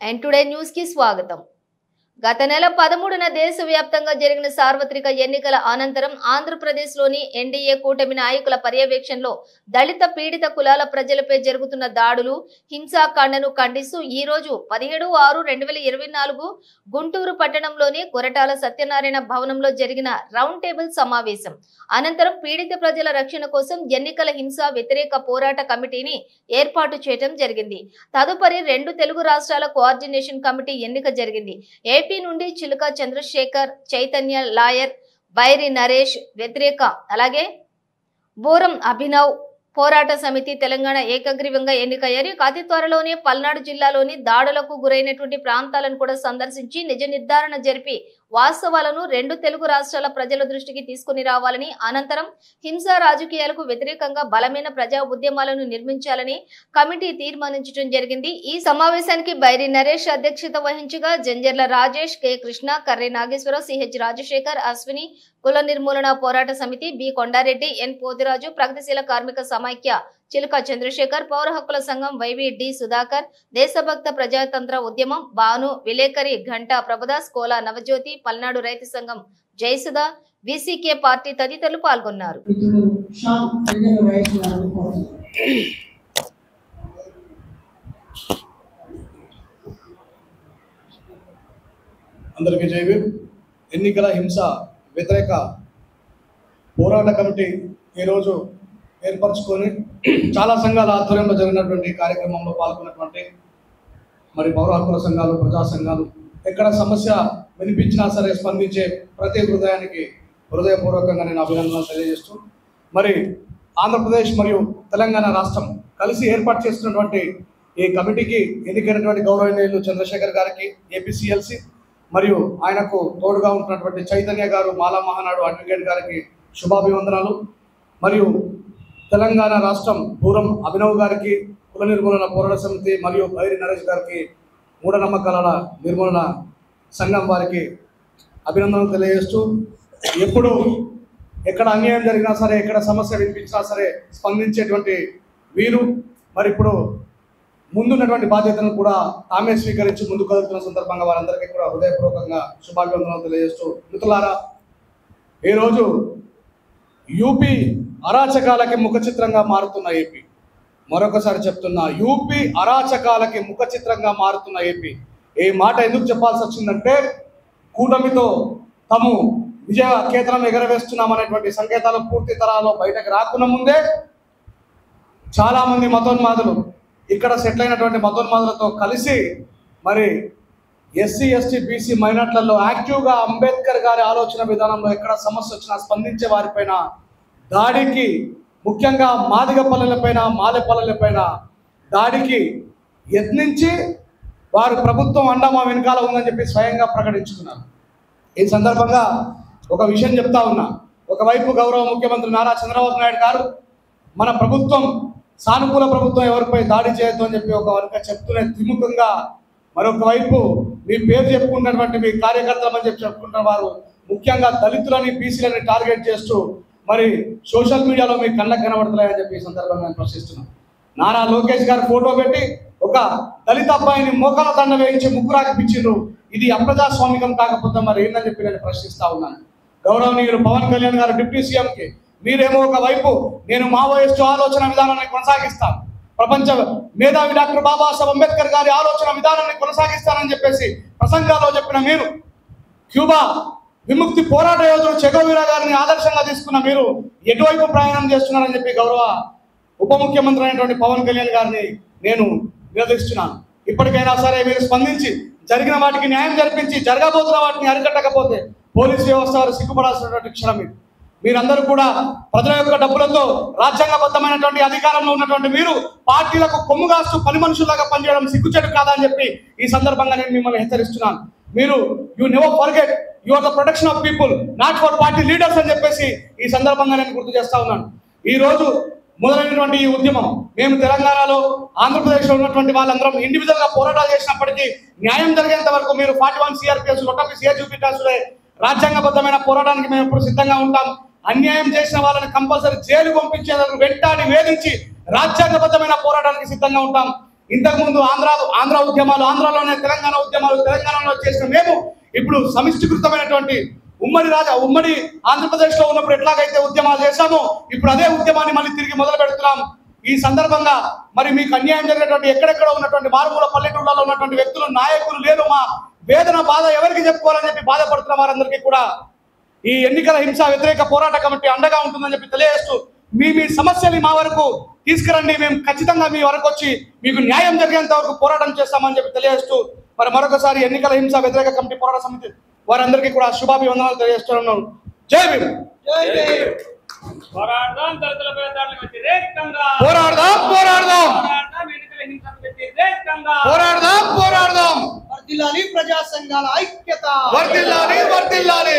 And today news కి స్వాగతం. గత నెల 13న దేశవ్యాప్తంగా జరిగిన సార్వత్రిక ఎన్నికల అనంతరం ఆంధ్రప్రదేశ్లోని ఎన్డీఏ కూటమి నాయకుల పర్యవేక్షణలో దళిత పీడిత కులాల ప్రజలపై జరుగుతున్న దాడులు, హింసాకాండను ఖండిస్తూ ఈ రోజు 17/6/2024 గుంటూరు పట్టణంలోని కొరటాల సత్యనారాయణ భవనంలో జరిగిన రౌండ్ టేబుల్ సమావేశం అనంతరం పీడిత ప్రజల రక్షణ కోసం ఎన్నికల హింసా వ్యతిరేక పోరాట కమిటీని ఏర్పాటు చేయడం జరిగింది. తదుపరి 2 తెలుగు రాష్ట్రాల కోఆర్డినేషన్ కమిటీ ఎన్నిక జరిగింది. ఏపీ నుండి చిలుక చంద్రశేఖర్, చైతన్య లాయర్, బైరి నరేష్ వ్యతిరేక, అలాగే బూరం అభినవ్ పోరాట సమితి తెలంగాణ ఏకగ్రీవంగా ఎన్నికయ్యారు. అతి త్వరలోనే పల్నాడు జిల్లాలోని దాడులకు గురైనటువంటి ప్రాంతాలను కూడా సందర్శించి నిజ నిర్ధారణ జరిపి వాస్తవాలను 2 తెలుగు రాష్ట్రాల ప్రజల దృష్టికి తీసుకుని రావాలని, అనంతరం హింసా రాజకీయాలకు వ్యతిరేకంగా బలమైన ప్రజా ఉద్యమాలను నిర్మించాలని కమిటీ తీర్మానించడం జరిగింది. ఈ సమావేశానికి బైరి నరేష్ అధ్యక్షత వహించగా జంజర్ల రాజేష్, కె కృష్ణ, కర్రి నాగేశ్వరరావు, సిహెచ్ రాజశేఖర్, అశ్విని, కుల నిర్మూలన పోరాట సమితి, బి కొండారెడ్డి, ఎన్ పోతిరాజు, ప్రగతిశీల కార్మిక సమైక్య చిలుక చంద్రశేఖర్, పౌర హక్కుల సంఘం వైవి డి సుధాకర్, దేశభక్త ప్రజాతంత్ర ఉద్యమం భాను, విలేకరి ఘంటా ప్రభుదాస్, కోలా నవజ్యోతి, పల్నాడు రైతు సంఘం జయసుధ, విసికే పార్టీ తదితరులు పాల్గొన్నారు. అందరికీ జై భీమ్. ఎన్నికల హింస వ్యతిరేక పోరాట కమిటీ ఈరోజు ఏర్పరచుకొని చాలా సంఘాల ఆధ్వర్యంలో జరిగినటువంటి కార్యక్రమంలో పాల్గొన్నటువంటి మరి పౌర హక్కుల సంఘాలు, ప్రజా సంఘాలు ఎక్కడ సమస్య వినిపించినా సరే స్పందించే ప్రతి హృదయానికి హృదయపూర్వకంగా నేను అభినందనలు తెలియజేస్తూ, మరి ఆంధ్రప్రదేశ్ మరియు తెలంగాణ రాష్ట్రం కలిసి ఏర్పాటు చేస్తున్నటువంటి ఈ కమిటీకి ఎన్నికైనటువంటి గౌరవనీయులు చంద్రశేఖర్ గారికి, ఏపీసీఎల్సీ మరియు ఆయనకు తోడుగా ఉంటున్నటువంటి చైతన్య గారు, మాలా మహానాడు అడ్వకేట్ గారికి శుభాభివందనాలు. మరియు తెలంగాణ రాష్ట్రం బూరం అభినవ్ గారికి, కుల నిర్మూలన పోరాట సమితి మరియు బైరి నరేష్ గారికి, మూఢనమ్మకాల నిర్మూలన సంఘం వారికి అభినందనలు తెలియజేస్తూ, ఎప్పుడు ఎక్కడ అన్యాయం జరిగినా సరే, ఎక్కడ సమస్య వినిపించినా సరే స్పందించేటువంటి వీరు మరి ఇప్పుడు ముందున్నటువంటి బాధ్యతను కూడా తామే స్వీకరించి ముందుకు కదులుతున్న సందర్భంగా వారందరికీ కూడా హృదయపూర్వకంగా శుభాభివందనలు తెలియజేస్తూ, మిత్రులారా, ఈరోజు యూపీ అరాచకాలకి ముఖ చిత్రంగా మారుతున్న ఏపీ, మరొకసారి చెప్తున్నా, యూపీ అరాచకాలకి ముఖ చిత్రంగా మారుతున్న ఏపీ. ఈ మాట ఎందుకు చెప్పాల్సి వచ్చిందంటే, కూటమితో తాము విజయ కేతనం ఎగరవేస్తున్నామనేటువంటి సంకేతాలు పూర్తి తరాలో బయటకు రాకుండా ముందే చాలామంది మతోన్మాదులు ఇక్కడ సెటిల్ అయినటువంటి మతోన్మాదులతో కలిసి మరి ఎస్సీ, ఎస్టీ, బీసీ మైనార్టీలలో యాక్టివ్గా అంబేద్కర్ గారి ఆలోచన విధానంలో ఎక్కడ సమస్య వచ్చినా స్పందించే వారిపైన దాడికి, ముఖ్యంగా మాదిగ పల్లెలపైన, మాలె పల్లెలపైన దాడికి యత్నించి వారు ప్రభుత్వం అండ మా వెనకాల ఉందని చెప్పి స్వయంగా ప్రకటించుకున్నారు. ఈ సందర్భంగా ఒక విషయం చెప్తా ఉన్నా. ఒకవైపు గౌరవ ముఖ్యమంత్రి నారా చంద్రబాబు నాయుడు గారు మన ప్రభుత్వం సానుకూల ప్రభుత్వం, ఎవరిపై దాడి చేయొద్దు అని చెప్పి ఒక వర్గ చెప్తూనే త్రిముఖంగా మరొక వైపు మీ పేరు చెప్పుకున్నటువంటి మీ కార్యకర్తలు అని చెప్పి చెప్పుకుంటున్న వారు ముఖ్యంగా దళితులని, బీసీలని టార్గెట్ చేస్తూ మరి సోషల్ మీడియాలో మీ కళ్ళకు కనబడుతున్నాయని చెప్పి ఈ సందర్భంగా నేను ప్రశ్నిస్తున్నాను. నారా లోకేష్ గారు ఫోటో పెట్టి ఒక దళిత అబ్బాయిని మోకాల దండ వేయించి ముక్కురాకిపించారు. ఇది అప్రజాస్వామికం కాకపోతే మరి ఏందని చెప్పి నేను ప్రశ్నిస్తా ఉన్నాను. గౌరవనీయులు పవన్ కళ్యాణ్ గారు డిప్యూటీ సీఎంకి మీరేమో ఒకవైపు నేను మావోయిస్టు ఆలోచన విధానాన్ని కొనసాగిస్తాను, ప్రపంచ మేధావి డాక్టర్ బాబాసాహెబ్ అంబేద్కర్ గారి ఆలోచన విధానాన్ని కొనసాగిస్తానని చెప్పేసి ప్రసంగాల్లో చెప్పిన మీరు, క్యూబా విముక్తి పోరాట యోధుడు చెగోవీరా గారిని ఆదర్శంగా తీసుకున్న మీరు ఎటువైపు ప్రయాణం చేస్తున్నారని చెప్పి గౌరవ ఉప ముఖ్యమంత్రి అయినటువంటి పవన్ కళ్యాణ్ గారిని నేను నిలదీస్తున్నాను. ఇప్పటికైనా సరే మీరు స్పందించి జరిగిన వాటికి న్యాయం జరిపించి జరగబోతున్న వాటిని అరికట్టకపోతే పోలీసు వ్యవస్థ వారు సిగ్గుపడాల్సినటువంటి క్షణం ఇది. మీరందరూ కూడా ప్రజల యొక్క డబ్బులతో రాజ్యాంగబద్ధమైనటువంటి అధికారంలో ఉన్నటువంటి మీరు పార్టీలకు కొమ్ముగాస్తూ పని మనుషులాగా పనిచేయడం సిగ్గుచేటు కాదా అని చెప్పి ఈ సందర్భంగా నేను మిమ్మల్ని హెచ్చరిస్తున్నాను. మీరు you never forget you are the protection of people, not for party leaders అని చెప్పేసి ఈ సందర్భంగా నేను గుర్తు చేస్తా ఉన్నాను. ఈ రోజు మొదలైనటువంటి ఈ ఉద్యమం మేము తెలంగాణలో, ఆంధ్రప్రదేశ్లో ఉన్నటువంటి వాళ్ళందరం ఇండివిజువల్గా పోరాటాలు చేసినప్పటికీ న్యాయం జరిగేంత వరకు మీరు 41 CRPS లొట్టపి సిఏజీపీటాసులే రాజ్యాంగబద్ధమైన పోరాటానికి మేము ఎప్పుడు సిద్ధంగా ఉంటాం. అన్యాయం చేసిన వాళ్ళని కంపల్సరీ జైలు పంపించేందుకు వెంటాడి వేధించి రాజ్యాంగబద్ధమైన పోరాటానికి సిద్ధంగా ఉంటాం. ఇంతకు ముందు ఆంధ్ర ఉద్యమాలు, ఆంధ్రాలోనే తెలంగాణ ఉద్యమాలు, తెలంగాణలో చేసిన మేము ఇప్పుడు సమిష్టికృతమైనటువంటి ఉమ్మడి ఆంధ్రప్రదేశ్ లో ఉన్నప్పుడు ఎట్లాగైతే ఉద్యమాలు చేశామో ఇప్పుడు అదే ఉద్యమాన్ని మళ్ళీ తిరిగి మొదలు పెడుతున్నాం. ఈ సందర్భంగా మరి మీకు అన్యాయం జరిగినటువంటి ఎక్కడెక్కడ ఉన్నటువంటి మారుమూల పల్లెటూళ్ళలో ఉన్నటువంటి వ్యక్తులు, నాయకులు లేరు, మా వేదన బాధ ఎవరికి చెప్పుకోవాలని చెప్పి బాధపడుతున్న వారందరికీ కూడా ఈ ఎన్నికల హింస వ్యతిరేక పోరాట కమిటీ అండగా ఉంటుందని చెప్పి తెలియజేస్తూ మీ సమస్యని మా వరకు తీసుకురండి, మేము ఖచ్చితంగా మీ వరకు వచ్చి మీకు న్యాయం జరిగేంత వరకు పోరాటం చేస్తామని చెప్పి తెలియజేస్తూ మరి మరొకసారి ఎన్నికల హింస వ్యతిరేక కమిటీ పోరాట సమితి వారందరికీ కూడా శుభాభివందనాలు తెలియజేస్తున్నాను. జై భీమ్. పోరాడదాం దళితులపై దాడులకు వ్యతిరేకంగా, పోరాడదాం ఎన్నికల హింసకు వ్యతిరేకంగా పోరాడదాం. వర్ధిల్లాలి ప్రజా సంఘాల ఐక్యత, వర్ధిల్లాలి.